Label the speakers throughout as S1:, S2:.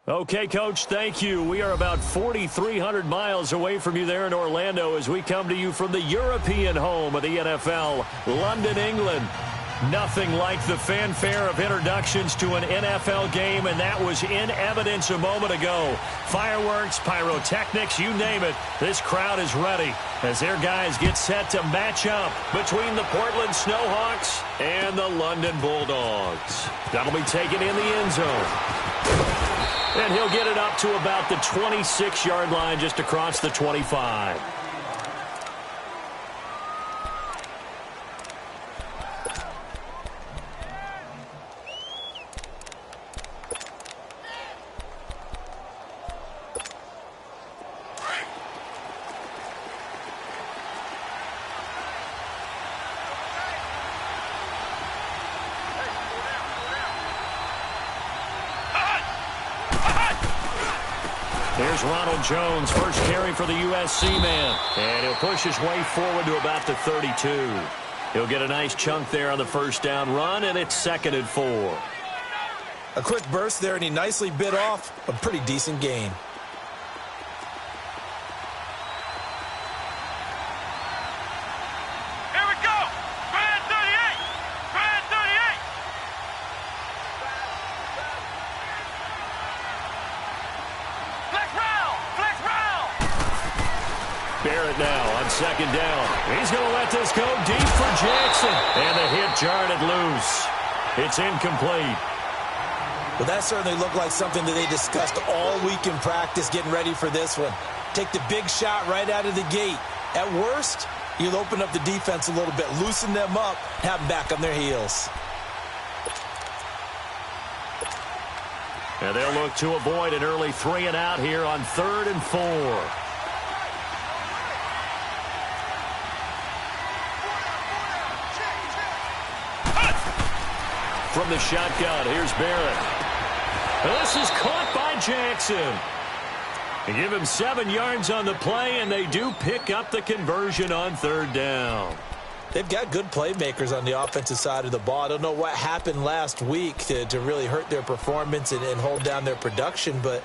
S1: Okay, Coach, thank you. We are about 4,300 miles away from you there in Orlando as we come to you from the European home of the NFL, London, England. Nothing like the fanfare of introductions to an NFL game, and that was in evidence a moment ago. Fireworks, pyrotechnics, you name it. This crowd is ready as their guys get set to match up between the Portland Snowhawks and the London Bulldogs. That'll be taken in the end zone. And he'll get it up to about the 26-yard line just across the 25. Here's Ronald Jones, first carry for the USC man. And he'll push his way forward to about the 32. He'll get a nice chunk there on the first down run, and it's 2nd and 4.
S2: A quick burst there, and he nicely bit off a pretty decent gain.
S1: Barrett now on 2nd down. He's going to let this go deep for Jackson. And the hit jarred it loose. It's incomplete.
S2: Well, that certainly looked like something that they discussed all week in practice getting ready for this one. Take the big shot right out of the gate. At worst, you'll open up the defense a little bit, loosen them up, have them back on their heels.
S1: And they'll look to avoid an early 3 and out here on 3rd and 4. From the shotgun, here's Barrett. This is caught by Jackson. They give him 7 yards on the play, and they do pick up the conversion on 3rd down.
S2: They've got good playmakers on the offensive side of the ball. I don't know what happened last week to really hurt their performance and hold down their production, but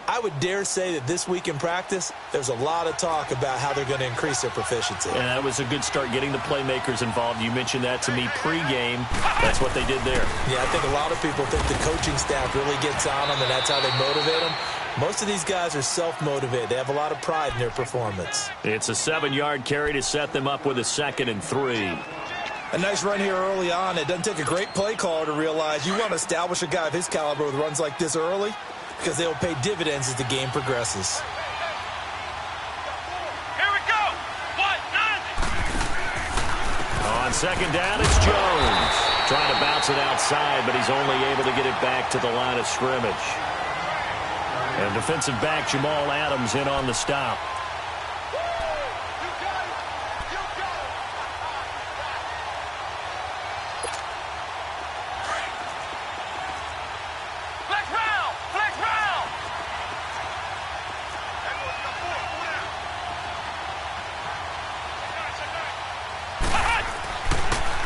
S2: I would dare say that this week in practice, there's a lot of talk about how they're going to increase their proficiency.
S1: And that was a good start getting the playmakers involved. You mentioned that to me pregame. That's what they did there.
S2: Yeah, I think a lot of people think the coaching staff really gets on them, and that's how they motivate them. Most of these guys are self-motivated. They have a lot of pride in their performance.
S1: It's a 7-yard carry to set them up with a 2nd and 3.
S2: A nice run here early on. It doesn't take a great play caller to realize you want to establish a guy of his caliber with runs like this early, because they will pay dividends as the game progresses.
S3: Here we go. 1-0.
S1: On 2nd down, it's Jones. Trying to bounce it outside, but he's only able to get it back to the line of scrimmage. And defensive back Jamal Adams in on the stop.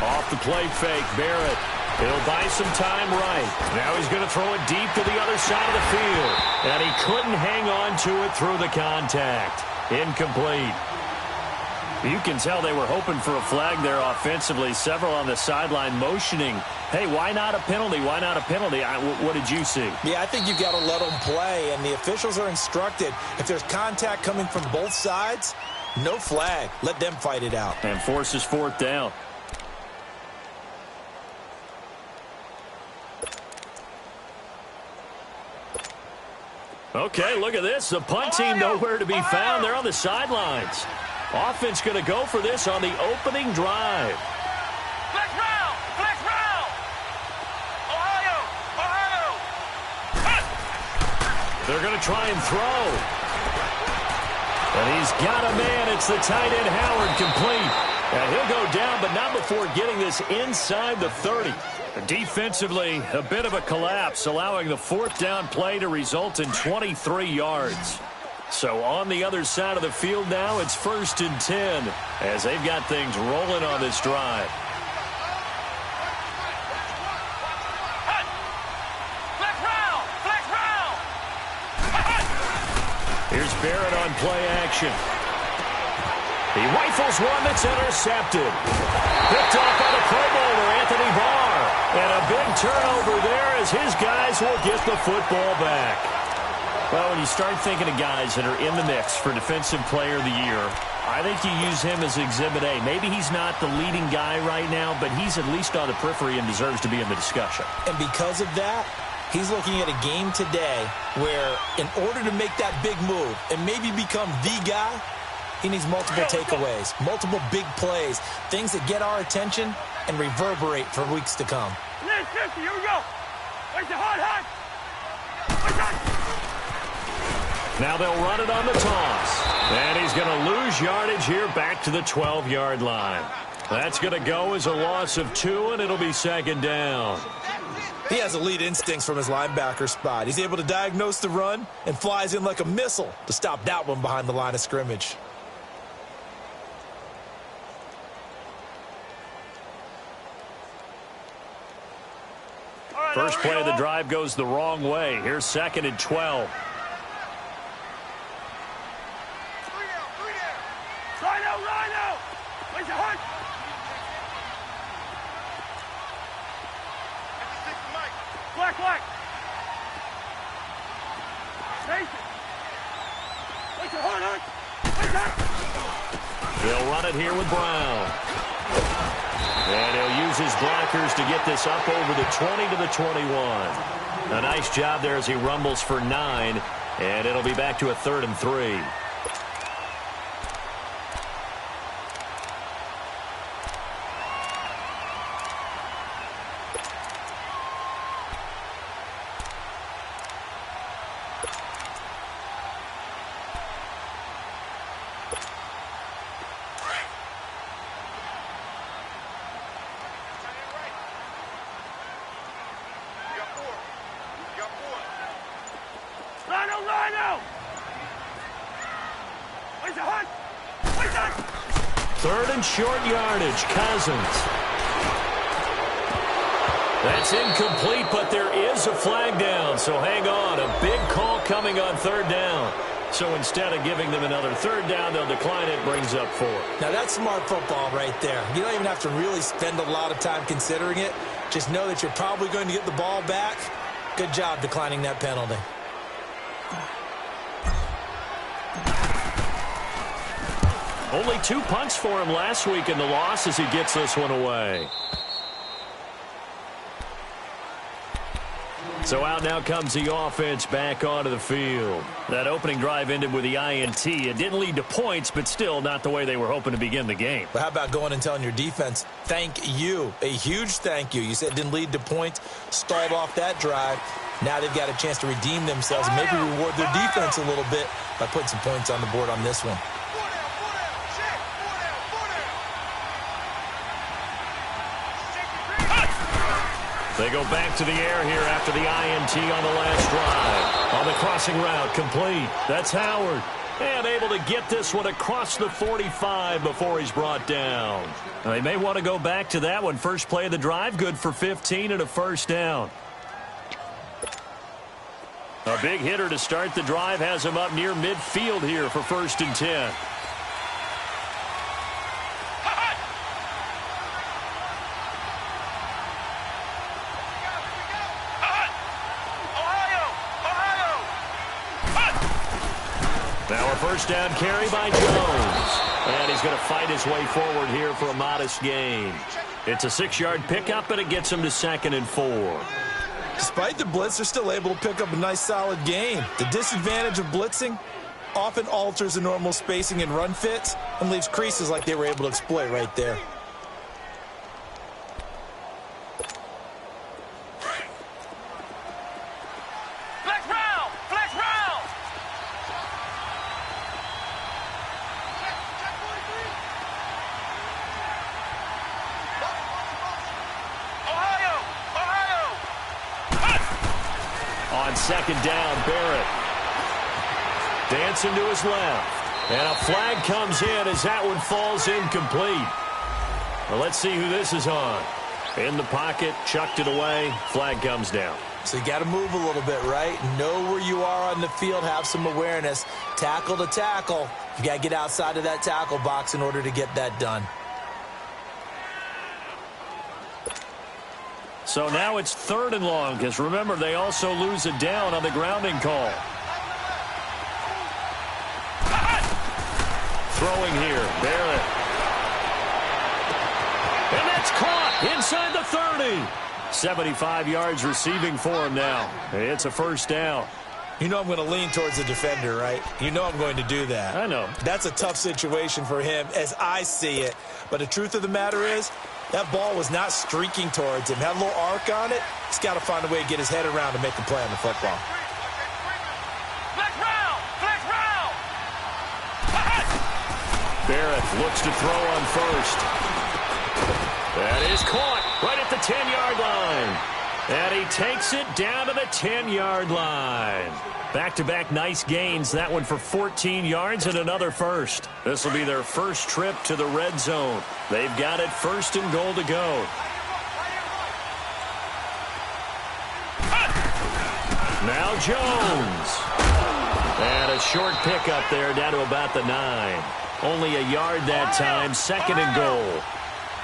S1: Off the play fake, Barrett. He'll buy some time right. Now he's going to throw it deep to the other side of the field. And he couldn't hang on to it through the contact. Incomplete. You can tell they were hoping for a flag there offensively. Several on the sideline motioning, hey, why not a penalty? Why not a penalty? What did you see?
S2: Yeah, I think you've got to let them play. And the officials are instructed, if there's contact coming from both sides, no flag. Let them fight it out.
S1: And forces 4th down. Okay, look at this. The punt team nowhere to be found. They're on the sidelines. Offense going to go for this on the opening drive.
S3: Flex round! Flex round! Ohio!
S1: They're going to try and throw. And he's got a man. It's the tight end Howard, complete. And he'll go down, but not before getting this inside the 30. Defensively, a bit of a collapse, allowing the 4th down play to result in 23 yards. So on the other side of the field now, it's 1st and 10 as they've got things rolling on this drive.
S3: Flex round! Flex round!
S1: Here's Barrett on play action. He rifles one that's intercepted. Picked off by the Pro Bowler, Anthony Barr. And a big turnover there as his guys will get the football back. Well, when you start thinking of guys that are in the mix for Defensive Player of the Year, I think you use him as Exhibit A. Maybe he's not the leading guy right now, but he's at least on the periphery and deserves to be in the discussion.
S2: And because of that, he's looking at a game today where in order to make that big move and maybe become the guy, he needs multiple takeaways, multiple big plays, things that get our attention and reverberate for weeks to come.
S3: Here we go. Where's the hot?
S1: Now they'll run it on the toss. And he's going to lose yardage here back to the 12-yard line. That's going to go as a loss of 2, and it'll be second down.
S2: He has elite instincts from his linebacker spot. He's able to diagnose the run and flies in like a missile to stop that one behind the line of scrimmage.
S1: First play of the drive goes the wrong way. Here's second and 12.
S3: Rhino! Where's the hunt? Black. Station. Where's the hunt? Where's that?
S1: They'll run it here with Brown. And he'll use his blockers to get this up over the 20 to the 21. A nice job there as he rumbles for 9. And it'll be back to a 3rd and 3.
S3: Rhino! Where's the hunt? Where's that?
S1: 3rd and short yardage, Cousins. That's incomplete, but there is a flag down, so hang on. A big call coming on 3rd down. So instead of giving them another 3rd down, they'll decline it, brings up 4.
S2: Now that's smart football right there. You don't even have to really spend a lot of time considering it. Just know that you're probably going to get the ball back. Good job declining that penalty.
S1: Only 2 punts for him last week in the loss as he gets this one away. So out now comes the offense back onto the field. That opening drive ended with the INT. It didn't lead to points, but still not the way they were hoping to begin the game.
S2: But how about going and telling your defense, thank you, a huge thank you. You said it didn't lead to points, stalled off that drive. Now they've got a chance to redeem themselves and maybe reward their defense a little bit by putting some points on the board on this one.
S1: They go back to the air here after the INT on the last drive. On the crossing route, complete. That's Howard. And able to get this one across the 45 before he's brought down. Now, they may want to go back to that one. First play of the drive, good for 15 and a 1st down. A big hitter to start the drive has him up near midfield here for 1st and 10. Now a 1st down carry by Jones. And he's going to fight his way forward here for a modest gain. It's a 6-yard pickup, and it gets him to 2nd and 4.
S2: Despite the blitz, they're still able to pick up a nice, solid gain. The disadvantage of blitzing often alters the normal spacing and run fits and leaves creases like they were able to exploit right there.
S1: On 2nd down, Barrett. Dancing to his left. And a flag comes in as that one falls incomplete. Well, let's see who this is on. In the pocket, chucked it away. Flag comes down.
S2: So you got to move a little bit, right? Know where you are on the field. Have some awareness. Tackle to tackle. You got to get outside of that tackle box in order to get that done.
S1: So now it's 3rd and long, because remember, they also lose a down on the grounding call. Throwing here, Barrett. And that's caught inside the 30. 75 yards receiving for him now. It's a first down.
S2: You know I'm going to lean towards the defender, right? You know I'm going to do that.
S1: I know.
S2: That's a tough situation for him as I see it. But the truth of the matter is, that ball was not streaking towards him. Had a little arc on it. He's got to find a way to get his head around to make the play on the football.
S3: Flex round! Flex round!
S1: Barrett looks to throw on first. That is caught right at the 10-yard line. And he takes it down to the 10-yard line. Back-to-back nice gains. That one for 14 yards and another first. This will be their first trip to the red zone. They've got it 1st and goal to go. Now Jones. And a short pickup there down to about the 9. Only a yard that time. 2nd and goal.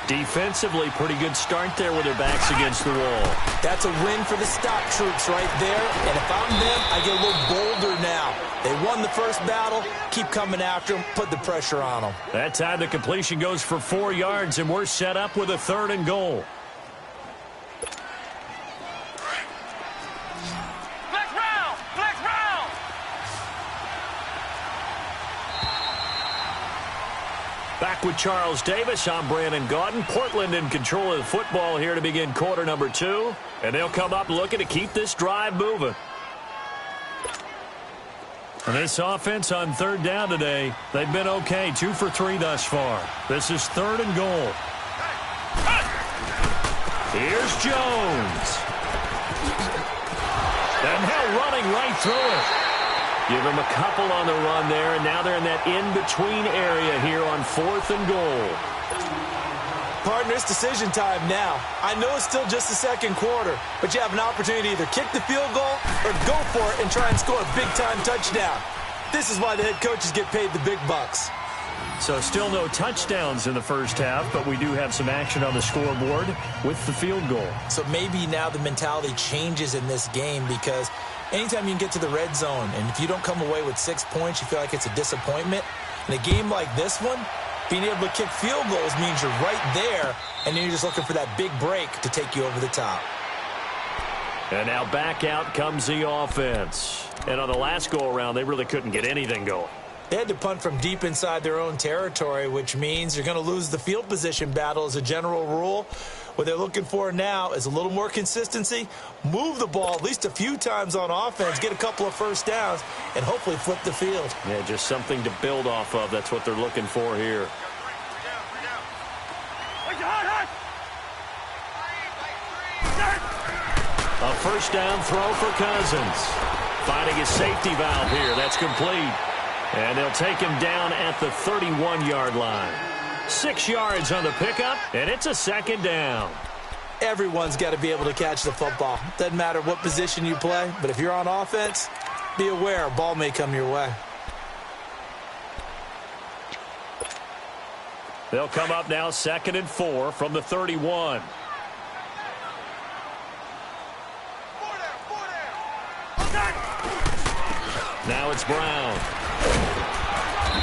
S1: Defensively, pretty good start there with their backs against the wall.
S2: That's a win for the stop troops right there. And if I'm them, I get a little bolder now. They won the first battle. Keep coming after them. Put the pressure on them.
S1: That time the completion goes for 4 yards, and we're set up with a 3rd and goal.
S3: Flex round! Flex round!
S1: Back with Charles Davis, I'm Brandon Gaudin. Portland in control of the football here to begin quarter number 2. And they'll come up looking to keep this drive moving. And this offense on 3rd down today, they've been okay. 2 for 3 thus far. This is 3rd and goal. Here's Jones. And now running right through it. Give him a couple on the run there, and now they're in that in-between area here on 4th and goal.
S2: Partner, it's decision time now. I know it's still just the 2nd quarter, but you have an opportunity to either kick the field goal or go for it and try and score a big-time touchdown. This is why the head coaches get paid the big bucks.
S1: So still no touchdowns in the first half, but we do have some action on the scoreboard with the field goal.
S2: So maybe now the mentality changes in this game, because anytime you can get to the red zone, and if you don't come away with 6 points, you feel like it's a disappointment. In a game like this one, being able to kick field goals means you're right there, and then you're just looking for that big break to take you over the top.
S1: And now back out comes the offense. And on the last go-around, they really couldn't get anything going.
S2: They had to punt from deep inside their own territory, which means you're going to lose the field position battle as a general rule. What they're looking for now is a little more consistency, move the ball at least a few times on offense, get a couple of first downs, and hopefully flip the field.
S1: Yeah, just something to build off of. That's what they're looking for here. A first down throw for Cousins. Finding his safety valve here. That's complete. And they'll take him down at the 31-yard line. 6 yards on the pickup, and it's a 2nd down.
S2: Everyone's got to be able to catch the football. Doesn't matter what position you play, but if you're on offense, be aware a ball may come your way.
S1: They'll come up now 2nd and 4 from the 31. Now it's Brown.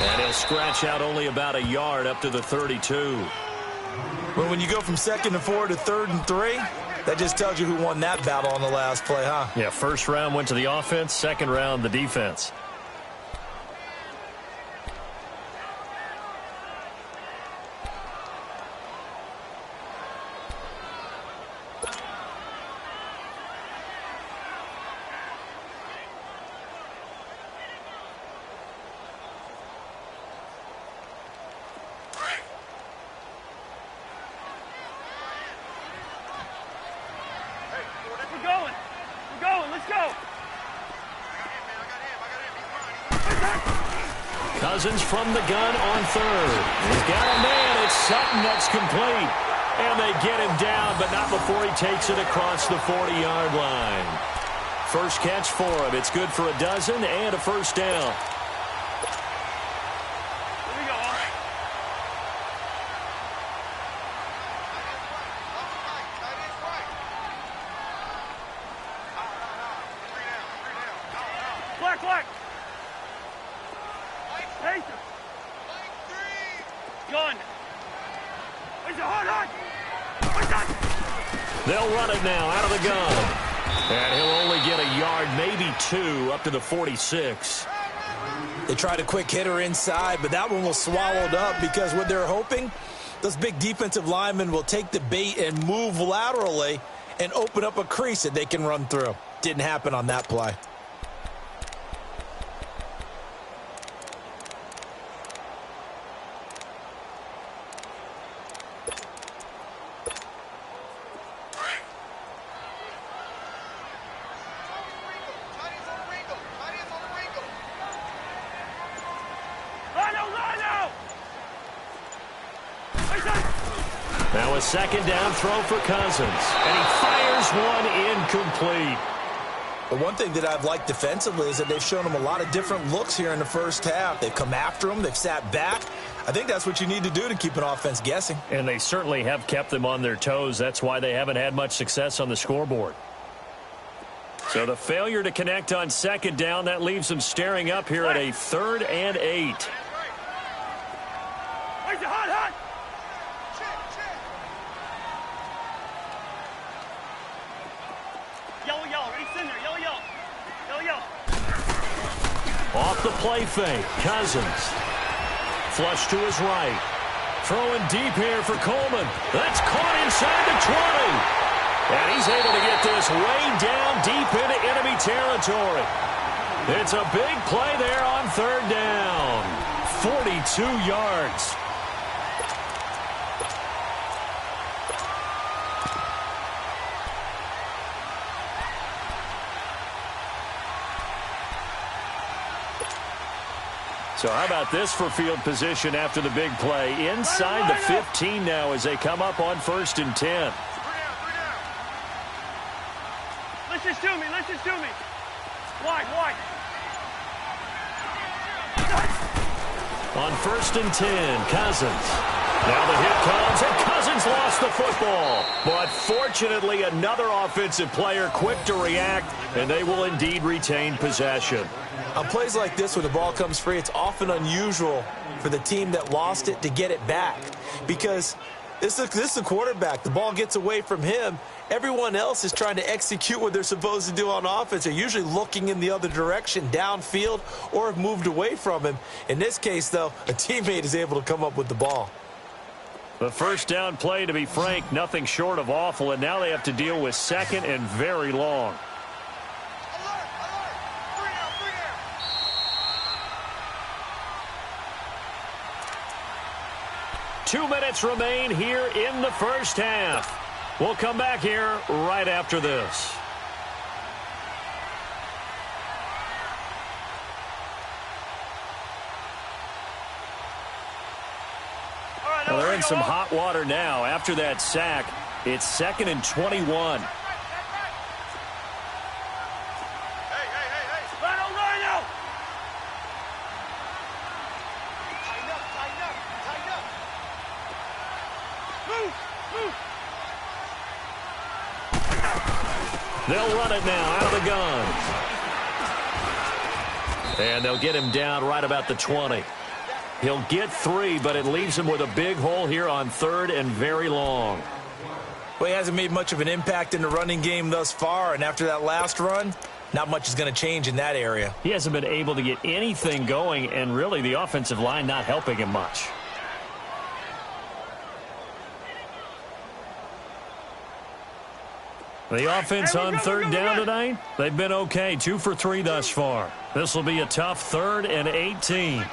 S1: And he'll scratch out only about a yard up to the 32.
S2: Well, when you go from 2nd and 4 to 3rd and 3, that just tells you who won that battle on the last play, huh?
S1: Yeah, first round went to the offense, 2nd round the defense. Cousins from the gun on 3rd. He's got a man. It's Sutton that's complete. And they get him down, but not before he takes it across the 40-yard line. First catch for him. It's good for a dozen and a first down. They'll run it now out of the gun. And he'll only get a yard, maybe two, up to the 46.
S2: They tried a quick hitter inside, but that one was swallowed up because what they're hoping, those big defensive linemen will take the bait and move laterally and open up a crease that they can run through. Didn't happen on that play.
S1: Now a second down throw for Cousins. And he fires one incomplete.
S2: The one thing that I've liked defensively is that they've shown him a lot of different looks here in the first half. They've come after him. They've sat back. I think that's what you need to do to keep an offense guessing.
S1: And they certainly have kept them on their toes. That's why they haven't had much success on the scoreboard. So the failure to connect on second down, that leaves them staring up here at a 3rd and 8. Off the play fake, Cousins. Flush to his right. Throwing deep here for Coleman. That's caught inside the 20. And he's able to get this way down deep into enemy territory. It's a big play there on 3rd down. 42 yards. So how about this for field position after the big play? Inside the 15 now as they come up on 1st and 10.
S3: Let's just do me. Let's just do me. Wide, wide.
S1: On 1st and 10, Cousins. Now the hit comes, and Cousins lost the football. But fortunately, another offensive player quick to react, and they will indeed retain possession.
S2: On plays like this where the ball comes free, it's often unusual for the team that lost it to get it back. Because this is the quarterback. The ball gets away from him. Everyone else is trying to execute what they're supposed to do on offense. They're usually looking in the other direction, downfield, or have moved away from him. In this case, though, a teammate is able to come up with the ball.
S1: The first down play, to be frank, nothing short of awful, and now they have to deal with 2nd and very long. 2 minutes remain here in the first half. We'll come back here right after this. Well, they're in some hot water now. After that sack, it's 2nd and 21. They'll run it now out of the gun. And they'll get him down right about the 20. He'll get 3, but it leaves him with a big hole here on 3rd and very long.
S2: Well, he hasn't made much of an impact in the running game thus far, and after that last run, not much is going to change in that area.
S1: He hasn't been able to get anything going, and really the offensive line not helping him much. The offense on 3rd down tonight, they've been okay, 2 for 3 thus far. This will be a tough 3rd and 18.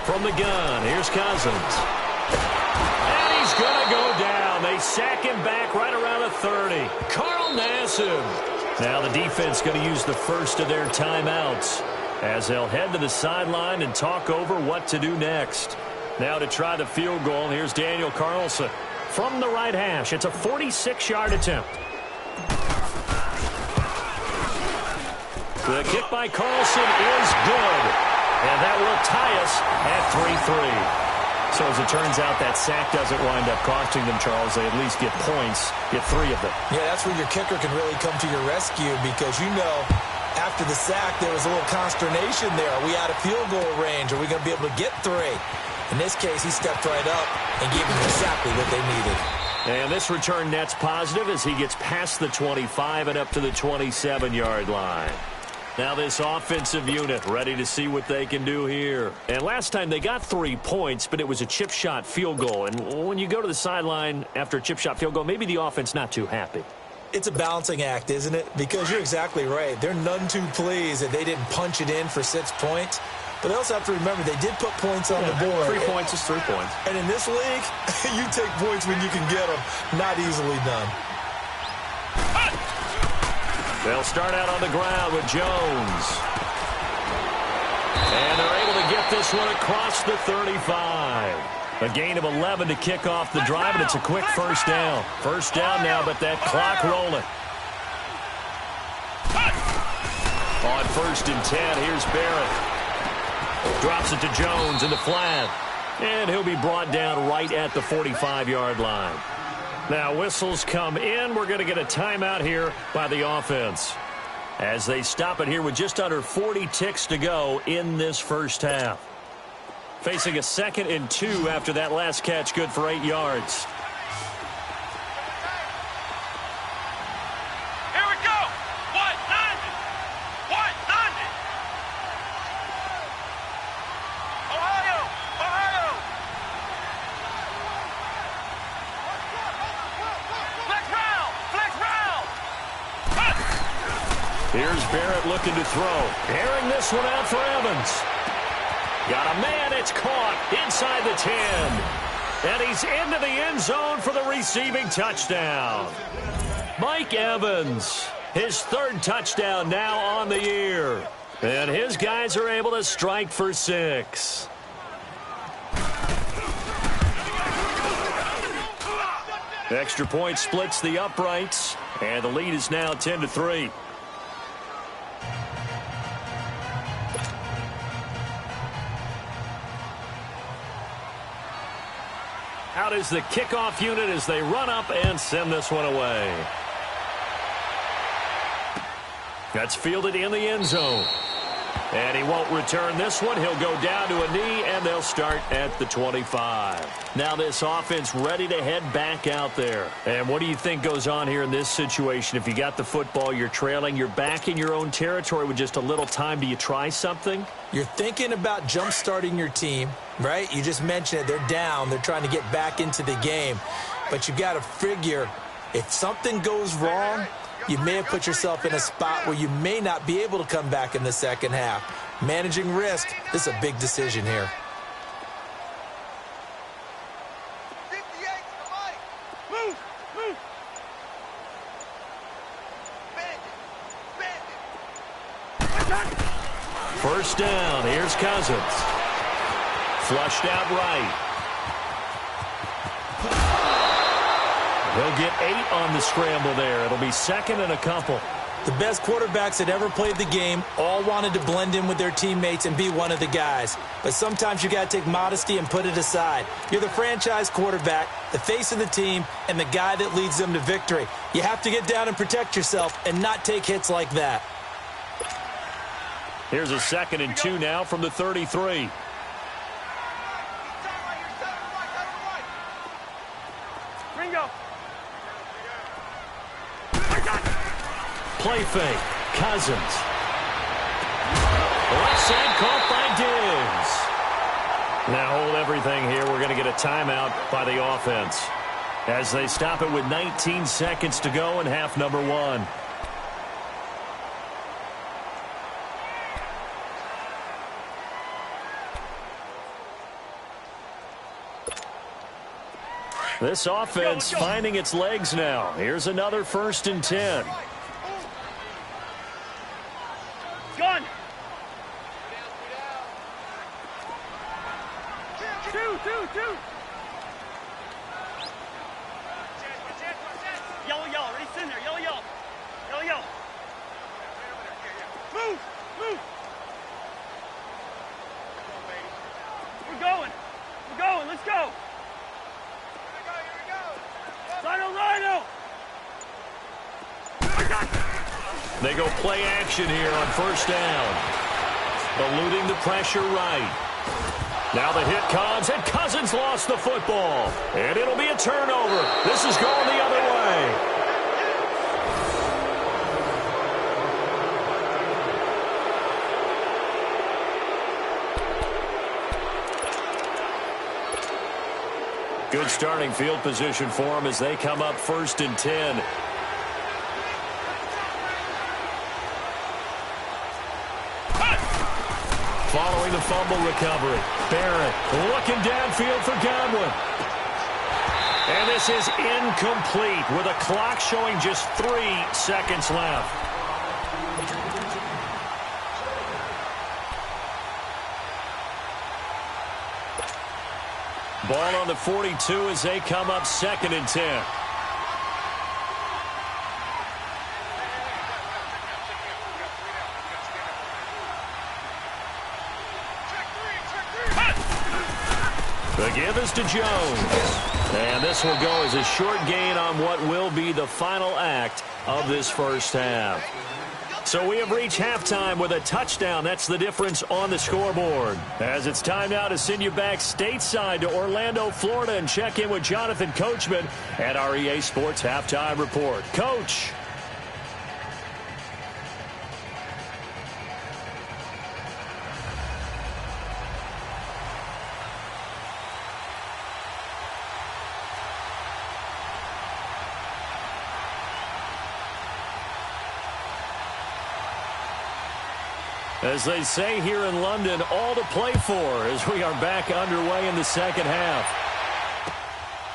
S1: From the gun, here's Cousins. And he's going to go down. They They sack him back right around the 30. Carl Nassib. Now the defense going to use the first of their timeouts as they'll head to the sideline and talk over what to do next. Now to try the field goal, here's Daniel Carlson. From the right hash, it's a 46-yard attempt. The kick by Carlson is good. And that will tie us at 3-3. So as it turns out, that sack doesn't wind up costing them, Charles. They at least get points, get 3 of them.
S2: Yeah, that's where your kicker can really come to your rescue because, you know, after the sack, there was a little consternation there. Are we out of field goal range? Are we going to be able to get 3? In this case, he stepped right up and gave them exactly what they needed.
S1: And this return net's positive as he gets past the 25 and up to the 27-yard line. Now this offensive unit ready to see what they can do here. And last time they got 3 points, but it was a chip shot field goal. And when you go to the sideline after a chip shot field goal, maybe the offense not too happy.
S2: It's a balancing act, isn't it? Because you're exactly right. They're none too pleased that they didn't punch it in for 6 points. But they also have to remember they did put points on the board.
S1: 3 points is 3 points.
S2: And in this league, you take points when you can get them. Not easily done.
S1: They'll start out on the ground with Jones. And they're able to get this one across the 35. A gain of 11 to kick off the drive, and it's a quick first down. First down now, but that clock rolling. On 1st and 10, here's Barrett. Drops it to Jones in the flat. And he'll be brought down right at the 45-yard line. Now whistles come in. We're going to get a timeout here by the offense as they stop it here with just under 40 ticks to go in this first half. Facing a 2nd and 2 after that last catch, good for 8 yards.
S3: Here we go. 190. 190. Ohio. Ohio. Flex round. Flex round.
S1: Here's Barrett looking to throw. Airing this one out for Evans. Got a man, it's caught inside the 10. And he's into the end zone for the receiving touchdown. Mike Evans, his 3rd touchdown now on the year. And his guys are able to strike for 6. Extra point splits the uprights, and the lead is now 10-3. Out is the kickoff unit as they run up and send this one away. That's fielded in the end zone. And he won't return this one. He'll go down to a knee, and they'll start at the 25. Now this offense ready to head back out there. And what do you think goes on here in this situation? If you got the football, you're trailing, you're back in your own territory with just a little time. Do you try something?
S2: You're thinking about jump-starting your team, right? You just mentioned it. They're down. They're trying to get back into the game. But you've got to figure if something goes wrong, you may have put yourself in a spot where you may not be able to come back in the second half. Managing risk, this is a big decision here.
S3: Move. Move.
S1: First down. Here's Cousins. Flushed out right. He'll get 8 on the scramble there. It'll be 2nd and a couple.
S2: The best quarterbacks that ever played the game all wanted to blend in with their teammates and be one of the guys. But sometimes you got to take modesty and put it aside. You're the franchise quarterback, the face of the team, and the guy that leads them to victory. You have to get down and protect yourself and not take hits like that.
S1: Here's a 2nd and 2 now from the 33.
S3: Ringo.
S1: Play fake. Cousins. Left side caught by Diggs. Now hold everything here. We're going to get a timeout by the offense as they stop it with 19 seconds to go in half number 1. This offense finding its legs now. Here's another 1st and 10.
S3: Gun. 2. Yellow. Ready, send there. Yellow. Move. We're going. Let's go. Here we go. Rhino.
S1: They go play action here on 1st down. Eluding the pressure right. Now the hit comes, and Cousins lost the football. And it'll be a turnover. This is going the other way. Good starting field position for them as they come up 1st and 10. Following the fumble recovery, Barrett looking downfield for Godwin. And this is incomplete with a clock showing just 3 seconds left. Ball on the 42 as they come up 2nd and 10. The give is to Jones. And this will go as a short gain on what will be the final act of this 1st half. So we have reached halftime with a touchdown. That's the difference on the scoreboard. As it's time now to send you back stateside to Orlando, Florida, and check in with Jonathan Coachman at our EA Sports Halftime Report. Coach. As they say here in London, all to play for as we are back underway in the 2nd half.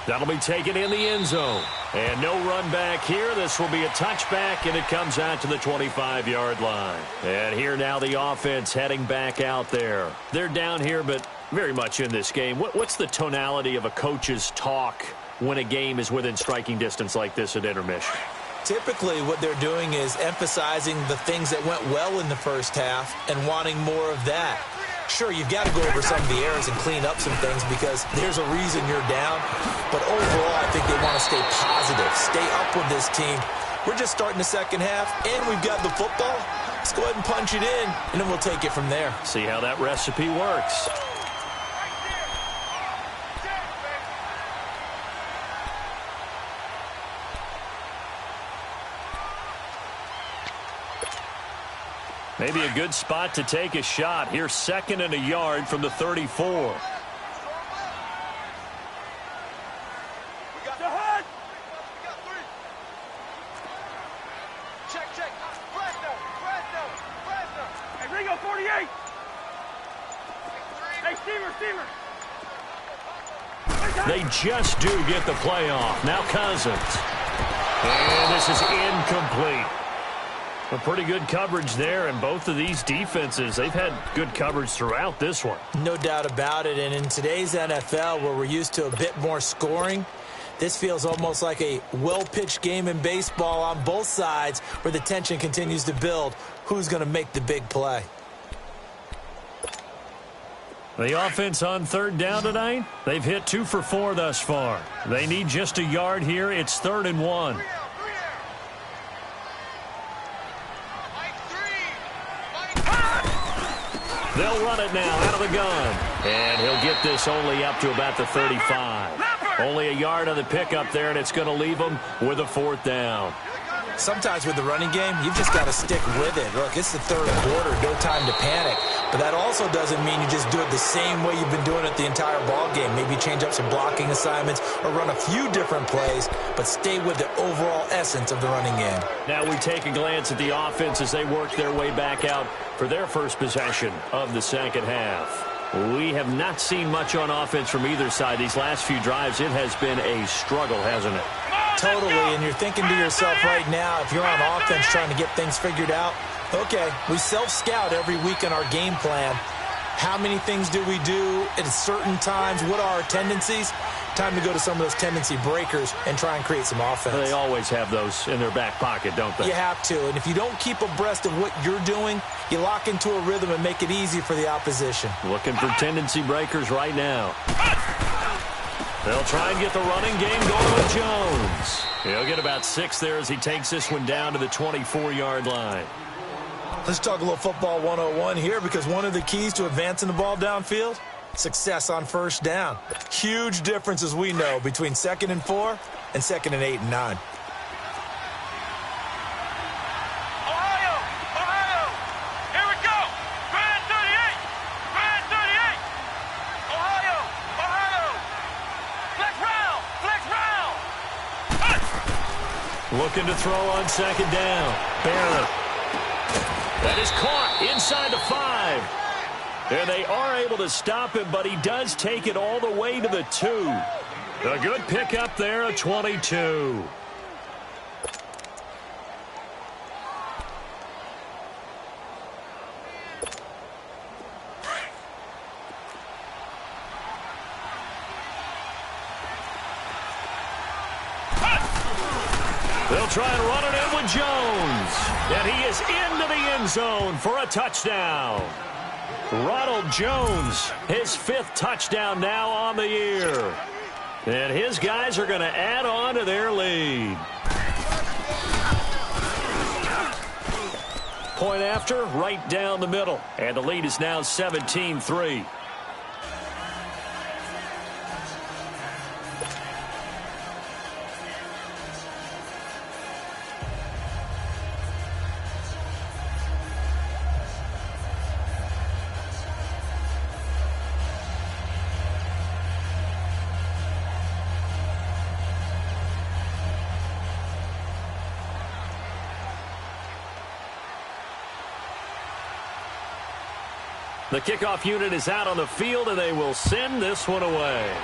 S1: That'll be taken in the end zone. And no run back here. This will be a touchback, and it comes out to the 25-yard line. And here now the offense heading back out there. They're down here, but very much in this game. What's the tonality of a coach's talk when a game is within striking distance like this at intermission?
S2: Typically, what they're doing is emphasizing the things that went well in the 1st half and wanting more of that. Sure, you've got to go over some of the errors and clean up some things because there's a reason you're down. But overall, I think they want to stay positive, stay up with this team. We're just starting the 2nd half, and we've got the football. Let's go ahead and punch it in, and then we'll take it from there.
S1: See how that recipe works. Maybe a good spot to take a shot. Here's 2nd and a yard from the 34.
S3: We got the head. We got 3. Check. Fresno. Hey, Ringo, 48. Hey, Steamer.
S1: They just do get the play off. Now Cousins. And this is incomplete. A pretty good coverage there, and both of these defenses, they've had good coverage throughout this one.
S2: No doubt about it, and in today's NFL, where we're used to a bit more scoring, this feels almost like a well-pitched game in baseball on both sides where the tension continues to build. Who's going to make the big play?
S1: The offense on 3rd down tonight, they've hit 2 for 4 thus far. They need just a yard here. It's 3rd and 1. They'll run it now out of the gun. And he'll get this only up to about the 35. Only a yard on the pickup there, and it's going to leave them with a 4th down.
S2: Sometimes with the running game, you've just got to stick with it. Look, it's the 3rd quarter, no time to panic. But that also doesn't mean you just do it the same way you've been doing it the entire ball game. Maybe change up some blocking assignments or run a few different plays, but stay with the overall essence of the running game.
S1: Now we take a glance at the offense as they work their way back out for their first possession of the 2nd half. We have not seen much on offense from either side. These last few drives, it has been a struggle, hasn't it?
S2: Totally, and you're thinking to yourself right now, if you're on offense trying to get things figured out, okay, we self-scout every week in our game plan. How many things do we do at certain times? What are our tendencies? Time to go to some of those tendency breakers and try and create some offense.
S1: They always have those in their back pocket, don't they?
S2: You have to, and if you don't keep abreast of what you're doing, you lock into a rhythm and make it easy for the opposition.
S1: Looking for tendency breakers right now. They'll try and get the running game going with Jones. He'll get about 6 there as he takes this one down to the 24-yard line.
S2: Let's talk a little football 101 here, because one of the keys to advancing the ball downfield, success on first down. Huge difference, as we know, between 2nd and 4 and 2nd and 8 and 9.
S3: Ohio! Here we go! Grand 38! Grand 38! Ohio! Flex round!
S1: Looking to throw on 2nd down. Barrett. That is caught inside the 5. And they are able to stop him, but he does take it all the way to the 2. A good pickup there, a 22. They'll try and run it in with Jones. And he is into the end zone for a touchdown. Ronald Jones, his 5th touchdown now on the year. And his guys are going to add on to their lead. Point after, right down the middle. And the lead is now 17-3. The kickoff unit is out on the field, and they will send this one away.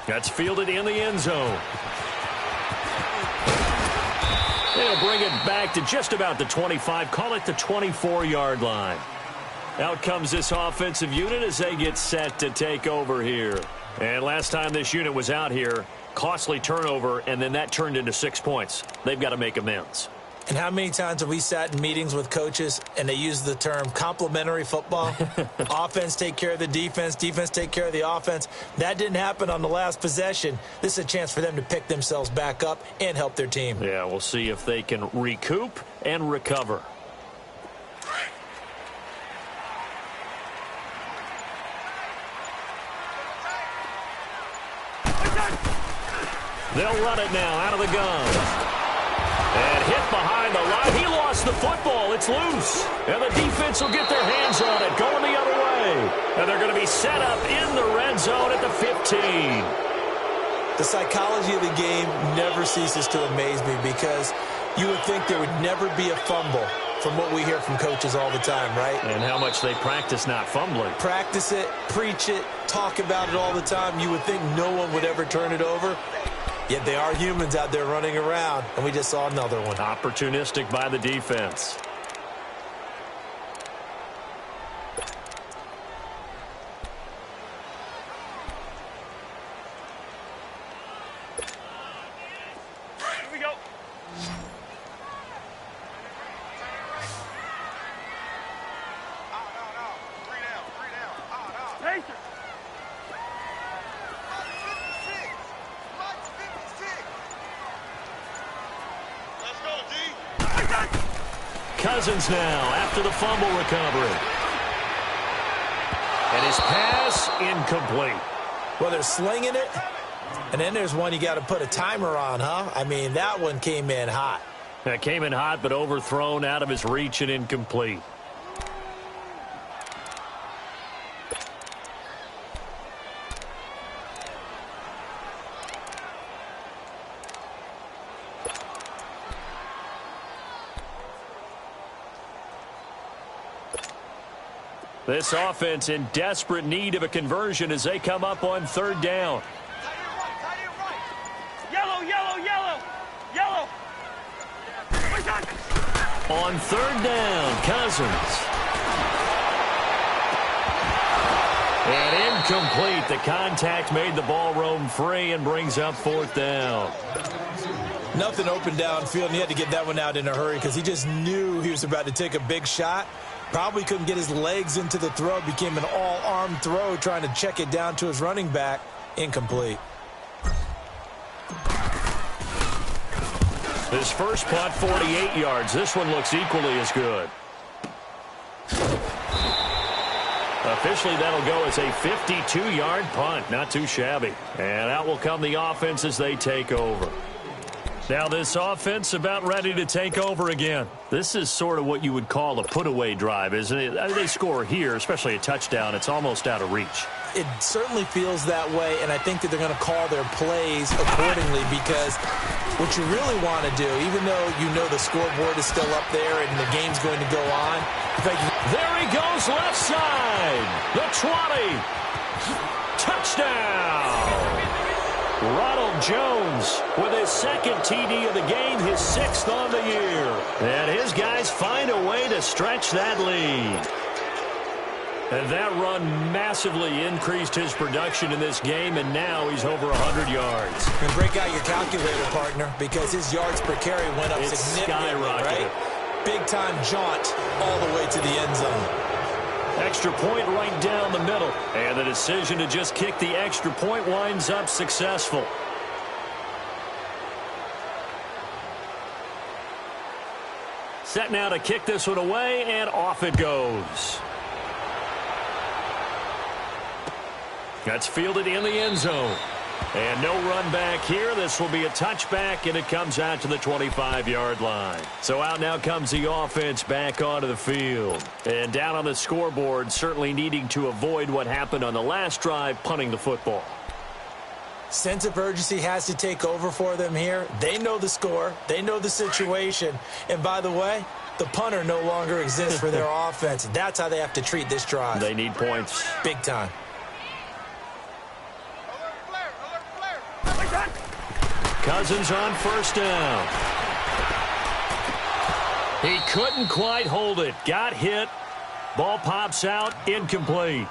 S1: That's fielded in the end zone. They'll bring it back to just about the 25, call it the 24-yard line. Out comes this offensive unit as they get set to take over here. And last time this unit was out here, costly turnover, and then that turned into 6 points. They've got to make amends.
S2: And how many times have we sat in meetings with coaches and they use the term complementary football? Offense take care of the defense, defense take care of the offense. That didn't happen on the last possession. This is a chance for them to pick themselves back up and help their team.
S1: Yeah, we'll see if they can recoup and recover. They'll run it now out of the gun. And hit behind the line. He lost the football. It's loose. And the defense will get their hands on it, going the other way. And they're going to be set up in the red zone at the 15.
S2: The psychology of the game never ceases to amaze me, because you would think there would never be a fumble from what we hear from coaches all the time, right?
S1: And how much they practice not fumbling.
S2: Practice it, preach it, talk about it all the time. You would think no one would ever turn it over. Yet they are humans out there running around, and we just saw another one.
S1: Opportunistic by the defense.
S3: Here we go. Three down. Pacer.
S1: Cousins now after the fumble recovery. And his pass incomplete.
S2: Well, they're slinging it, and then there's one you got to put a timer on, huh? I mean, that one came in hot.
S1: That came in hot, but overthrown, out of his reach and incomplete. This offense in desperate need of a conversion as they come up on third down.
S3: Yellow, yellow, yellow, yellow.
S1: On third down, Cousins. And incomplete. The contact made the ball roam free and brings up fourth down.
S2: Nothing open downfield, and he had to get that one out in a hurry because he just knew he was about to take a big shot. Probably couldn't get his legs into the throw. Became an all-arm throw trying to check it down to his running back. Incomplete.
S1: His first punt, 48 yards. This one looks equally as good. Officially, that'll go as a 52-yard punt. Not too shabby. And out will come the offense as they take over. Now this offense about ready to take over again. This is sort of what you would call a put-away drive, isn't it? I mean, they score here, especially a touchdown. It's almost out of reach.
S2: It certainly feels that way, and I think that they're going to call their plays accordingly because what you really want to do, even though you know the scoreboard is still up there and the game's going to go on.
S1: There he goes left side. The 20. Touchdown. Ronald Jones with his second TD of the game, his sixth on the year. And his guys find a way to stretch that lead. And that run massively increased his production in this game, and now he's over 100 yards.
S2: And break out your calculator, partner, because his yards per carry went up significantly, right? Big-time jaunt all the way to the end zone.
S1: Extra point right down the middle. And the decision to just kick the extra point winds up successful. Set now to kick this one away, and off it goes. That's fielded in the end zone. And no run back here. This will be a touchback, and it comes out to the 25-yard line. So out now comes the offense back onto the field. And down on the scoreboard, certainly needing to avoid what happened on the last drive, punting the football.
S2: Sense of urgency has to take over for them here. They know the score. They know the situation. And by the way, the punter no longer exists for their offense. That's how they have to treat this drive.
S1: They need points.
S2: Big time.
S1: Cousins on first down. He couldn't quite hold it. Got hit. Ball pops out. Incomplete.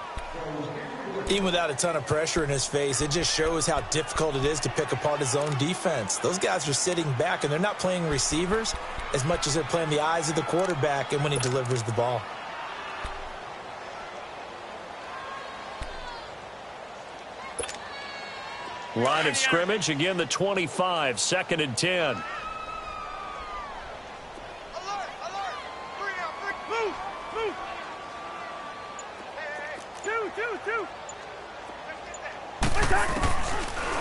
S2: Even without a ton of pressure in his face, it just shows how difficult it is to pick apart his own defense. Those guys are sitting back, and they're not playing receivers as much as they're playing the eyes of the quarterback and when he delivers the ball.
S1: Line of scrimmage, again the 25, 2nd and 10.
S3: Alert, alert. Three out, move, move. Hey, two.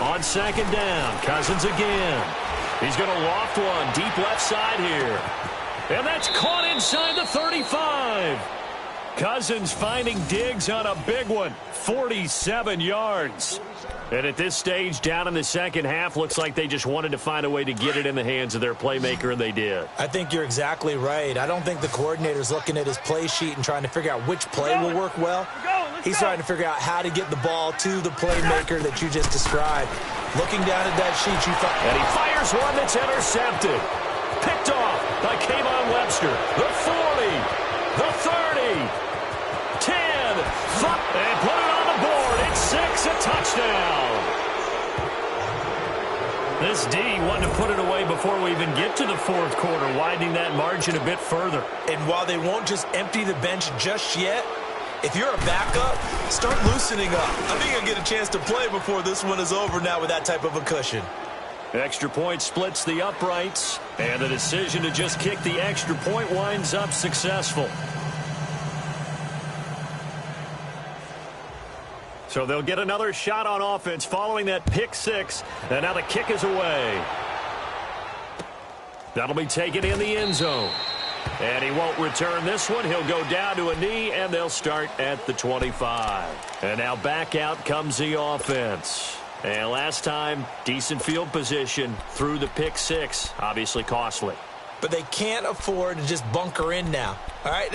S1: On 2nd down, Cousins again. He's going to loft one deep left side here. And that's caught inside the 35. Cousins finding Diggs on a big one, 47 yards. And at this stage, down in the second half, looks like they just wanted to find a way to get it in the hands of their playmaker, and they did.
S2: I think you're exactly right. I don't think the coordinator's looking at his play sheet and trying to figure out which play will work well. He's trying to figure out how to get the ball to the playmaker that you just described. Looking down at that sheet, you thought...
S1: And he fires one that's intercepted. Picked off by Kayvon Webster. The 40, the 30, 10, and put it on the board. It's 6, a touchdown. This D wanted to put it away before we even get to the fourth quarter, widening that margin a bit further.
S2: And while they won't just empty the bench just yet, if you're a backup, start loosening up. I think you'll get a chance to play before this one is over now with that type of a cushion.
S1: Extra point splits the uprights, and the decision to just kick the extra point winds up successful. So they'll get another shot on offense following that pick six, and now the kick is away. That'll be taken in the end zone. And he won't return this one. He'll go down to a knee, and they'll start at the 25. And now back out comes the offense. And last time, decent field position through the pick six. Obviously costly.
S2: but they can't afford to just bunker in now. All right,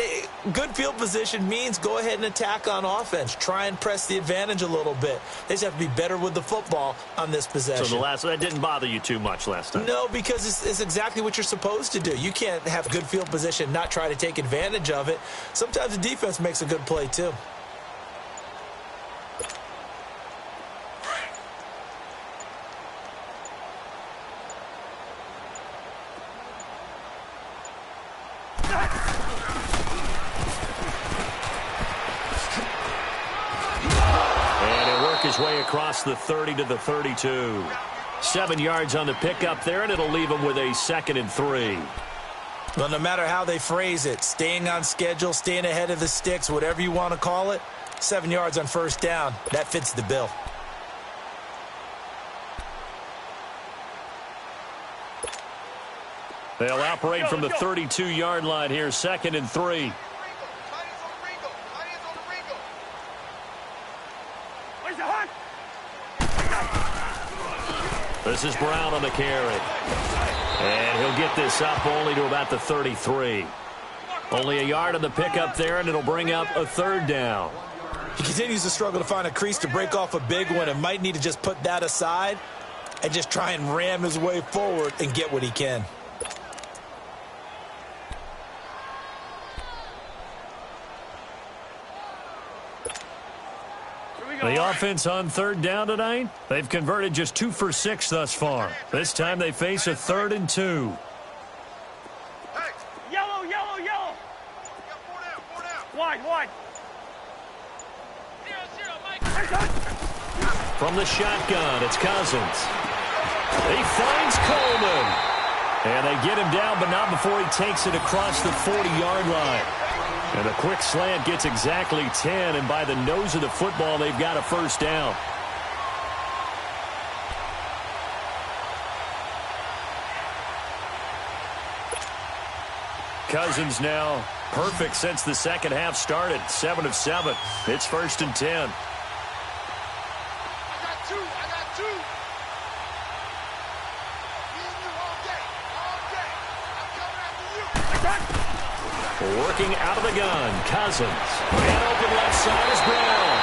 S2: good field position means go ahead and attack on offense. Try and press the advantage a little bit. They just have to be better with the football on this possession.
S1: So that didn't bother you too much last time?
S2: No, because it's exactly what you're supposed to do. You can't have good field position and not try to take advantage of it. Sometimes the defense makes a good play too.
S1: His way across the 30 to the 32. 7 yards on the pickup there, and it'll leave him with a 2nd and 3.
S2: Well, no matter how they phrase it, staying on schedule, staying ahead of the sticks, whatever you want to call it, 7 yards on first down, that fits the bill.
S1: They'll operate from the 32-yard line here, 2nd and 3. This is Brown on the carry. And he'll get this up only to about the 33. Only a yard on the pickup there, and it'll bring up a 3rd down.
S2: He continues to struggle to find a crease to break off a big one and might need to just put that aside and just try and ram his way forward and get what he can.
S1: The offense on 3rd down tonight, they've converted just 2 for 6 thus far. This time they face a 3rd and 2.
S3: Hey, yellow, yellow, yellow. Four down. Wide. 0-0, Mike.
S1: From the shotgun, it's Cousins. He finds Coleman. And they get him down, but not before he takes it across the 40-yard line. And a quick slant gets exactly 10, and by the nose of the football, they've got a 1st down. Cousins now perfect since the second half started. 7 of 7. It's 1st and 10.
S3: I got two. I'm coming after you.
S1: Working out of the gun, Cousins. And open left side is Brown.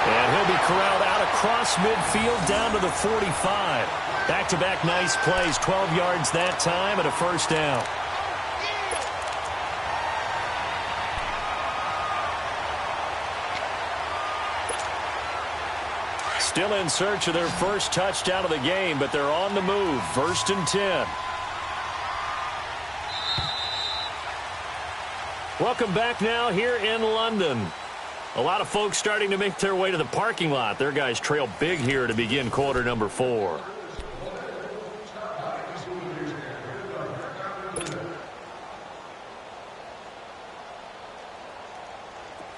S1: And he'll be corralled out across midfield down to the 45. Back-to-back nice plays, 12 yards that time and a 1st down. Still in search of their first touchdown of the game, but they're on the move. 1st and 10. Welcome back now here in London. A lot of folks starting to make their way to the parking lot. Their guys trail big here to begin quarter number 4.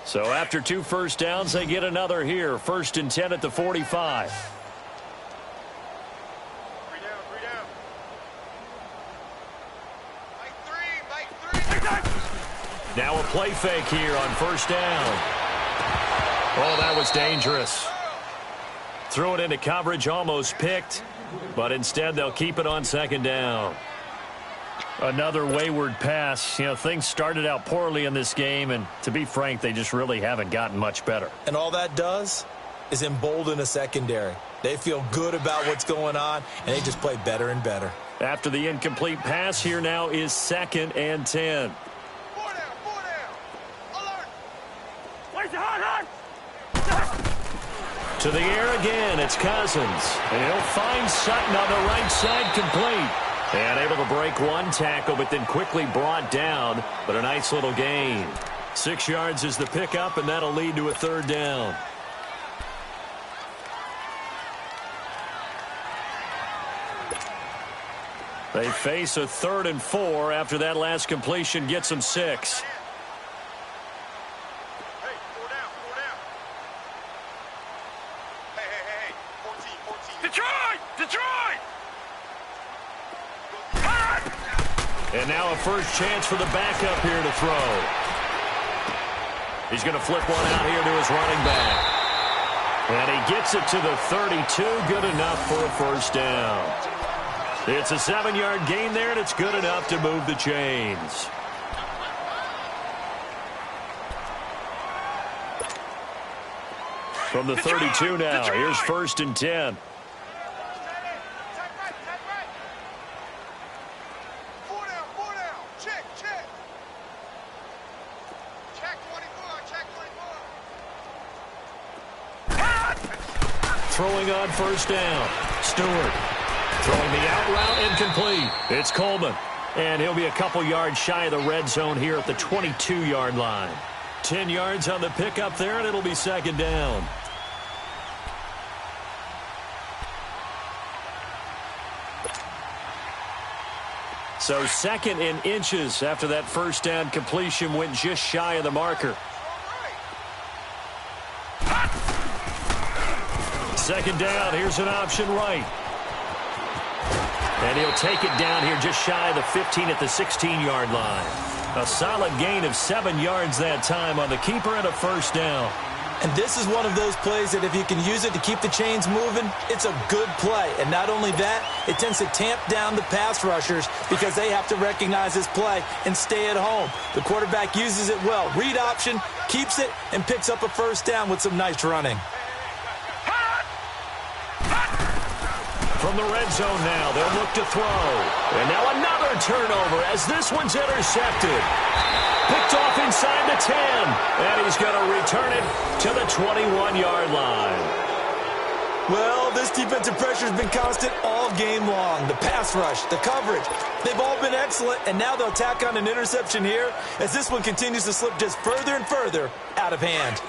S1: So after 2 first downs, they get another here. 1st and 10 at the 45. Now a play fake here on 1st down. Oh, that was dangerous. Threw it into coverage, almost picked, but instead they'll keep it on 2nd down. Another wayward pass. You know, things started out poorly in this game, and to be frank, they just really haven't gotten much better.
S2: And all that does is embolden a secondary. They feel good about what's going on, and they just play better and better.
S1: After the incomplete pass, here now is 2nd and 10. To the air again, it's Cousins. And he'll find Sutton on the right side, complete. And able to break one tackle, but then quickly brought down. But a nice little gain. 6 yards is the pickup, and that'll lead to a 3rd down. They face a 3rd and 4 after that last completion gets them 6. And now a first chance for the backup here to throw. He's going to flip one out here to his running back. And he gets it to the 32. Good enough for a 1st down. It's a 7-yard gain there, and it's good enough to move the chains. From the 32 now, here's 1st and 10. Throwing on 1st down. Stewart throwing the out route, incomplete. It's Coleman, and he'll be a couple yards shy of the red zone here at the 22-yard line. 10 yards on the pickup there, and it'll be 2nd down. So 2nd in inches after that 1st down completion went just shy of the marker. 2nd down, here's an option right. And he'll take it down here just shy of the 15 at the 16-yard line. A solid gain of 7 yards that time on the keeper and a 1st down.
S2: And this is one of those plays that if you can use it to keep the chains moving, it's a good play. And not only that, it tends to tamp down the pass rushers because they have to recognize this play and stay at home. The quarterback uses it well. Read option, keeps it, and picks up a 1st down with some nice running.
S1: From the red zone now, they'll look to throw. And now another turnover as this one's intercepted. Picked off inside the 10. And he's going to return it to the 21-yard line.
S2: Well, this defensive pressure has been constant all game long. The pass rush, the coverage, they've all been excellent. And now they'll tack on an interception here as this one continues to slip just further and further out of hand.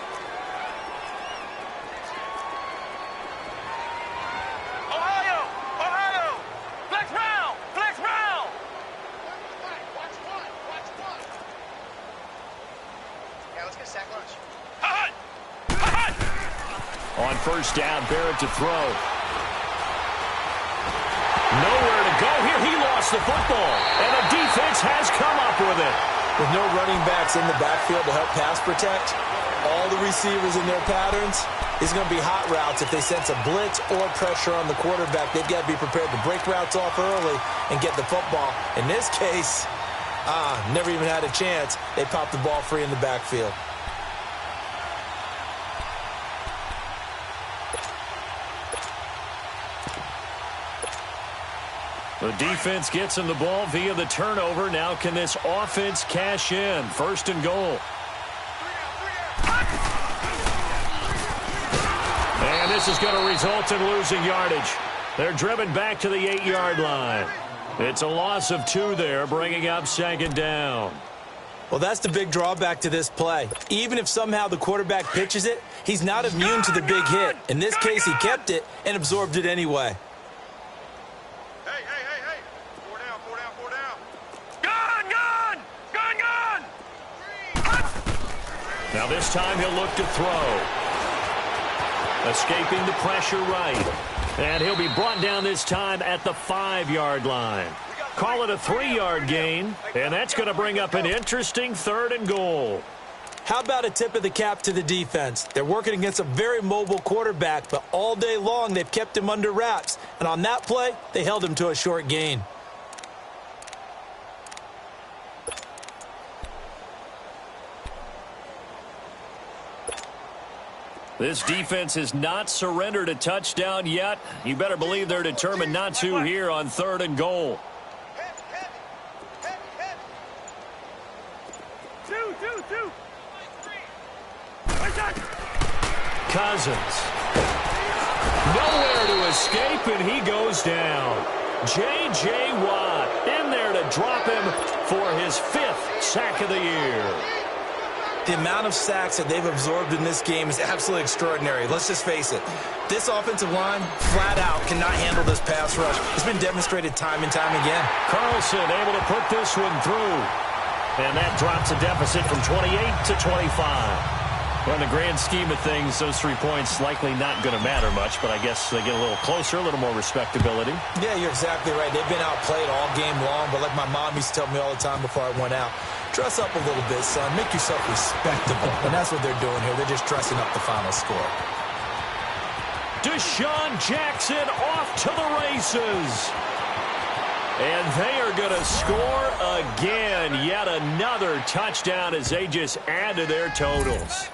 S1: On 1st down, Barrett to throw. Nowhere to go here. He lost the football, and the defense has come up with it.
S2: With no running backs in the backfield to help pass protect, all the receivers in their patterns, it's going to be hot routes. If they sense a blitz or pressure on the quarterback, they've got to be prepared to break routes off early and get the football. In this case, never even had a chance. They popped the ball free in the backfield.
S1: The defense gets him the ball via the turnover. Now can this offense cash in? 1st and goal. And this is going to result in losing yardage. They're driven back to the 8-yard line. It's a loss of 2 there, bringing up 2nd down.
S2: Well, that's the big drawback to this play. Even if somehow the quarterback pitches it, he's not immune to the big hit. In this case, he kept it and absorbed it anyway.
S1: Now this time he'll look to throw. Escaping the pressure right. And he'll be brought down this time at the 5-yard line. Call it a 3-yard gain, and that's going to bring up an interesting 3rd and goal.
S2: How about a tip of the cap to the defense? They're working against a very mobile quarterback, but all day long they've kept him under wraps. And on that play, they held him to a short gain.
S1: This defense has not surrendered a touchdown yet. You better believe they're determined not to here on 3rd and goal. Cousins. Nowhere to escape, and he goes down. J.J. Watt in there to drop him for his 5th sack of the year.
S2: The amount of sacks that they've absorbed in this game is absolutely extraordinary. Let's just face it. This offensive line, flat out, cannot handle this pass rush. It's been demonstrated time and time again.
S1: Carlson able to put this one through. And that drops a deficit from 28 to 25. Well, in the grand scheme of things, those 3 points likely not going to matter much, but I guess they get a little closer, a little more respectability.
S2: Yeah, you're exactly right. They've been outplayed all game long, but like my mom used to tell me all the time before I went out, dress up a little bit, son. Make yourself respectable. And that's what they're doing here. They're just dressing up the final score.
S1: Deshaun Jackson off to the races. And they are going to score again. Yet another touchdown as they just add to their totals.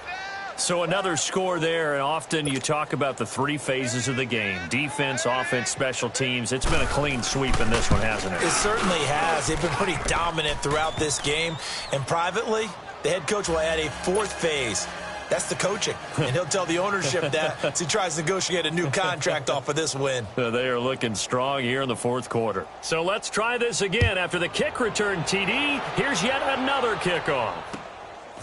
S1: So another score there, and often you talk about the three phases of the game. Defense, offense, special teams. It's been a clean sweep in this one, hasn't it?
S2: It certainly has. They've been pretty dominant throughout this game. And privately, the head coach will add a fourth phase. That's the coaching. And he'll tell the ownership that as he tries to negotiate a new contract off of this win.
S1: They are looking strong here in the fourth quarter. So let's try this again. After the kick return TD, here's yet another kickoff.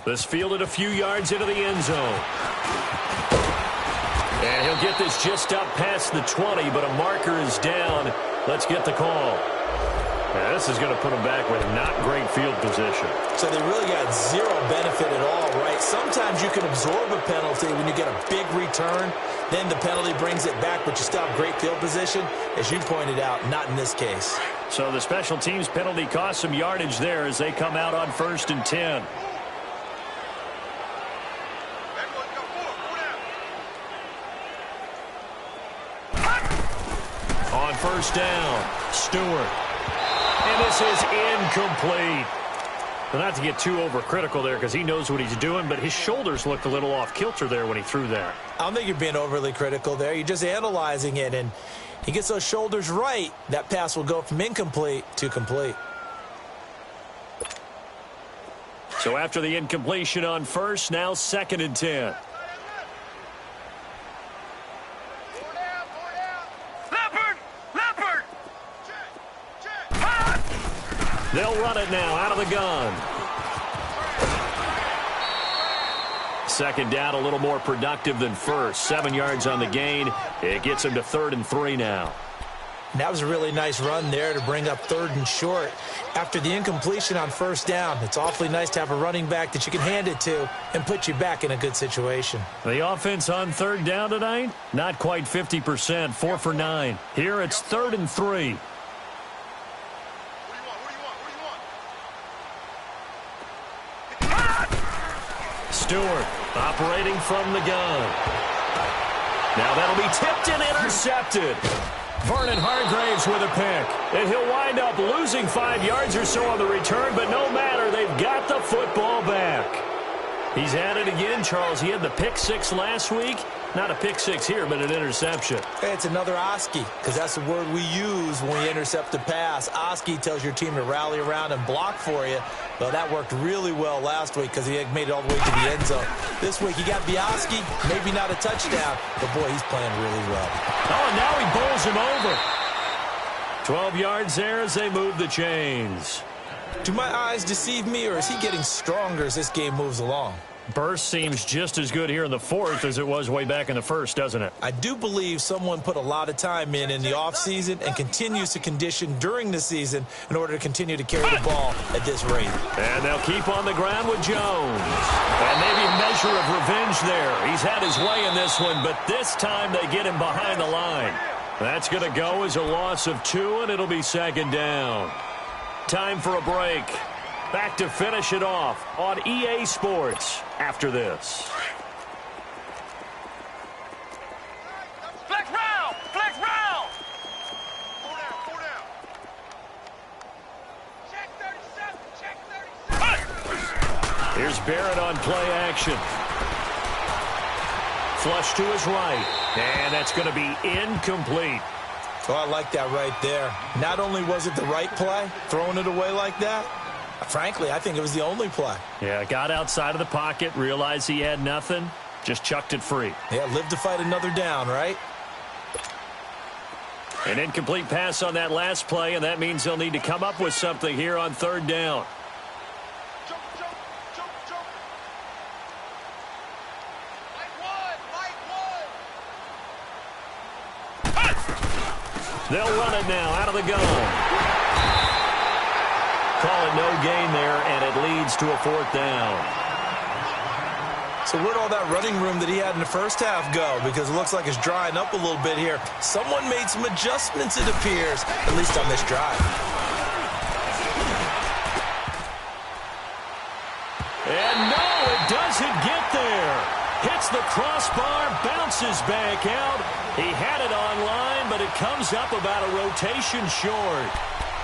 S1: This fielded a few yards into the end zone. And he'll get this just up past the 20, but a marker is down. Let's get the call. Now, this is going to put them back with not great field position.
S2: So they really got zero benefit at all, right? Sometimes you can absorb a penalty when you get a big return. Then the penalty brings it back, but you still have great field position. As you pointed out, not in this case.
S1: So the special teams penalty cost some yardage there as they come out on 1st and 10. On 1st down, Stewart. And this is incomplete. Well, not to get too overcritical there because he knows what he's doing, but his shoulders looked a little off kilter there when he threw that.
S2: I don't think you're being overly critical there. You're just analyzing it, and he gets those shoulders right. That pass will go from incomplete to complete.
S1: So after the incompletion on 1st, now 2nd and 10. They'll run it now out of the gun. 2nd down, a little more productive than 1st. 7 yards on the gain. It gets him to 3rd and 3 now.
S2: And that was a really nice run there to bring up 3rd and short. After the incompletion on 1st down, it's awfully nice to have a running back that you can hand it to and put you back in a good situation.
S1: The offense on 3rd down tonight, not quite 50%, 4 for 9. Here it's 3rd and 3. Stewart operating from the gun. Now that'll be tipped and intercepted. Vernon Hargraves with a pick. And he'll wind up losing 5 yards or so on the return, but no matter, they've got the football back. He's at it again, Charles. He had the pick 6 last week. Not a pick 6 here, but an interception.
S2: Hey, it's another Oski, because that's the word we use when we intercept a pass. Oski tells your team to rally around and block for you. Well, that worked really well last week because he had made it all the way to the end zone. This week, he got Oski, maybe not a touchdown, but boy, he's playing really well.
S1: Oh, and now he bowls him over. 12 yards there as they move the chains.
S2: Do my eyes deceive me, or is he getting stronger as this game moves along?
S1: Burst seems just as good here in the 4th as it was way back in the 1st, doesn't it?
S2: I do believe someone put a lot of time in the offseason and continues to condition during the season in order to continue to carry the ball at this rate.
S1: And they'll keep on the ground with Jones. And maybe a measure of revenge there. He's had his way in this one, but this time they get him behind the line. That's going to go as a loss of 2, and it'll be 2nd down. Time for a break. Back to finish it off on EA Sports after this.
S3: Flex round! Flex round! Four down. Check 37, check 37.
S1: Here's Barrett on play action. Flush to his right. And that's going to be incomplete.
S2: Oh, I like that right there. Not only was it the right play, throwing it away like that, frankly, I think it was the only play.
S1: Yeah, got outside of the pocket, realized he had nothing, just chucked it free.
S2: Yeah, live to fight another down, right?
S1: An incomplete pass on that last play, and that means they'll need to come up with something here on 3rd down.
S3: Jump. Mike one.
S1: They'll run it now out of the gun. Call it no gain there, and it leads to a 4th down.
S2: So where'd all that running room that he had in the first half go? Because it looks like it's drying up a little bit here. Someone made some adjustments, it appears, at least on this drive.
S1: And no, it doesn't get there. Hits the crossbar, bounces back out. He had it on line, but it comes up about a rotation short.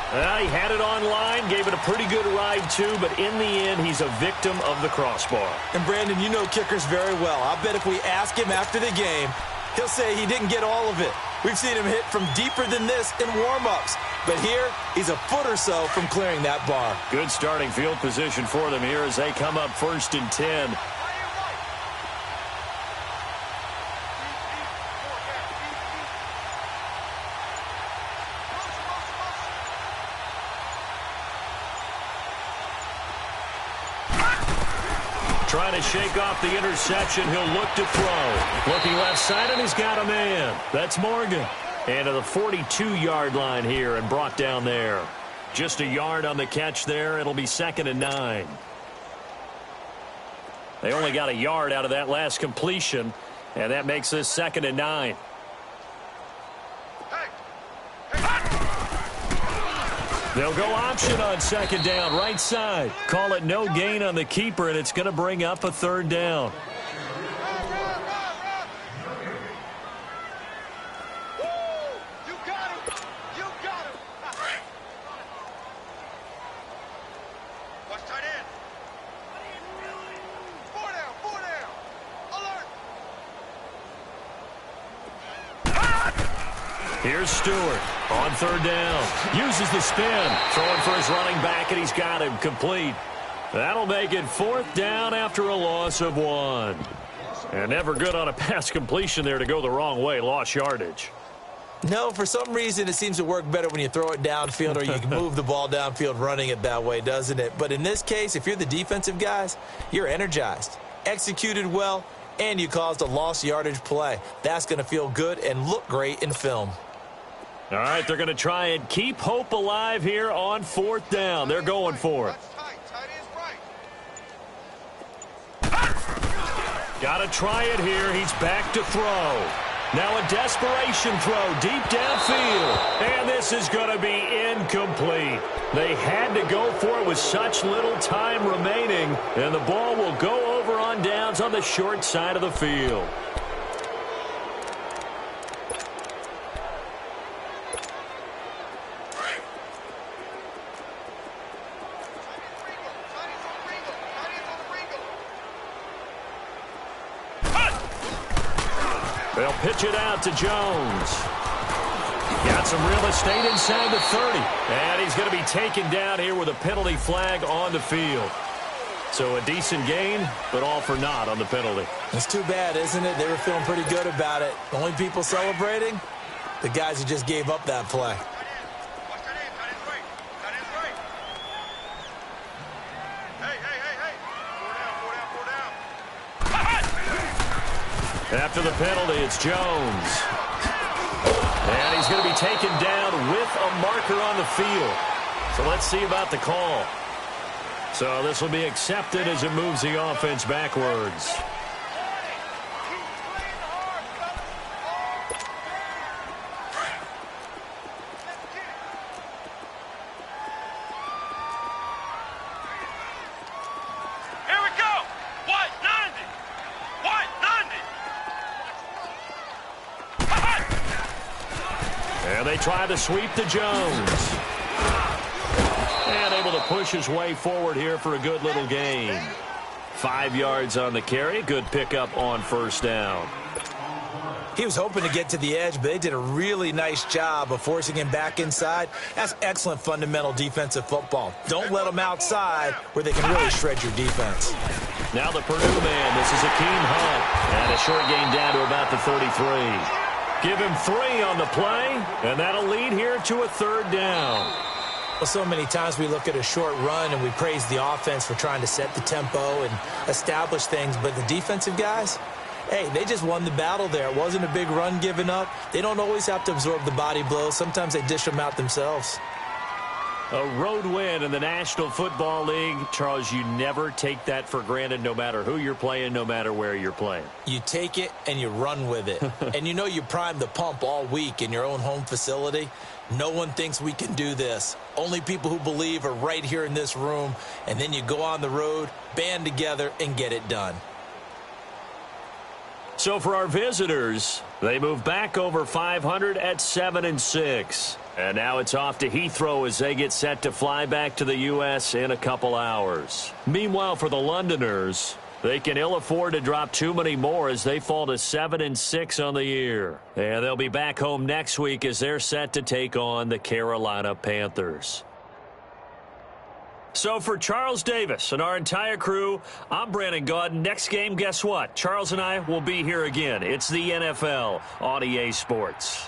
S1: He had it online, gave it a pretty good ride too, but in the end, he's a victim of the crossbar.
S2: And Brandon, you know kickers very well. I bet if we ask him after the game, he'll say he didn't get all of it. We've seen him hit from deeper than this in warm-ups. But here, he's a foot or so from clearing that bar.
S1: Good starting field position for them here as they come up 1st and 10. Trying to shake off the interception. He'll look to throw. Looking left side, and he's got a man. That's Morgan. And to the 42-yard line here and brought down there. Just a yard on the catch there. It'll be 2nd and 9. They only got a yard out of that last completion, and that makes this 2nd and 9. They'll go option on 2nd down, right side. Call it no gain on the keeper, and it's going to bring up a 3rd down. Here's Stewart on 3rd down. Uses the spin. Throwing for his running back, and he's got him complete. That'll make it 4th down after a loss of 1. And never good on a pass completion there to go the wrong way. Lost yardage.
S2: No, for some reason it seems to work better when you throw it downfield or you can move the ball downfield running it that way, doesn't it? But in this case, if you're the defensive guys, you're energized, executed well, and you caused a lost yardage play. That's going to feel good and look great in film.
S1: All right, they're going to try and keep hope alive here on 4th down. They're going for it. Got to try it here. He's back to throw. Now a desperation throw deep downfield. And this is going to be incomplete. They had to go for it with such little time remaining. And the ball will go over on downs on the short side of the field. They'll pitch it out to Jones. Got some real estate inside the 30. And he's going to be taken down here with a penalty flag on the field. So a decent gain, but all for naught on the penalty.
S2: It's too bad, isn't it? They were feeling pretty good about it. The only people celebrating, the guys who just gave up that play.
S1: After the penalty, it's Jones. And he's going to be taken down with a marker on the field. So let's see about the call. So this will be accepted as it moves the offense backwards. Try to sweep to Jones. And able to push his way forward here for a good little gain. 5 yards on the carry. Good pickup on 1st down.
S2: He was hoping to get to the edge, but they did a really nice job of forcing him back inside. That's excellent fundamental defensive football. Don't let them outside where they can really shred your defense.
S1: Now the Purdue man. This is Akeem Hunt. And a short gain down to about the 33. Give him 3 on the play, and that'll lead here to a 3rd down.
S2: Well, so many times we look at a short run and we praise the offense for trying to set the tempo and establish things, but the defensive guys, hey, they just won the battle there. It wasn't a big run given up. They don't always have to absorb the body blows. Sometimes they dish them out themselves.
S1: A road win in the National Football League. Charles, you never take that for granted no matter who you're playing, no matter where you're playing.
S2: You take it and you run with it. And you know you primed the pump all week in your own home facility. No one thinks we can do this. Only people who believe are right here in this room. And then you go on the road, band together, and get it done.
S1: So for our visitors, they move back over 500 at 7-6. And now it's off to Heathrow as they get set to fly back to the U.S. in a couple hours. Meanwhile, for the Londoners, they can ill afford to drop too many more as they fall to 7-6 on the year. And they'll be back home next week as they're set to take on the Carolina Panthers. So for Charles Davis and our entire crew, I'm Brandon Gaudin. Next game, guess what? Charles and I will be here again. It's the NFL on EA Sports.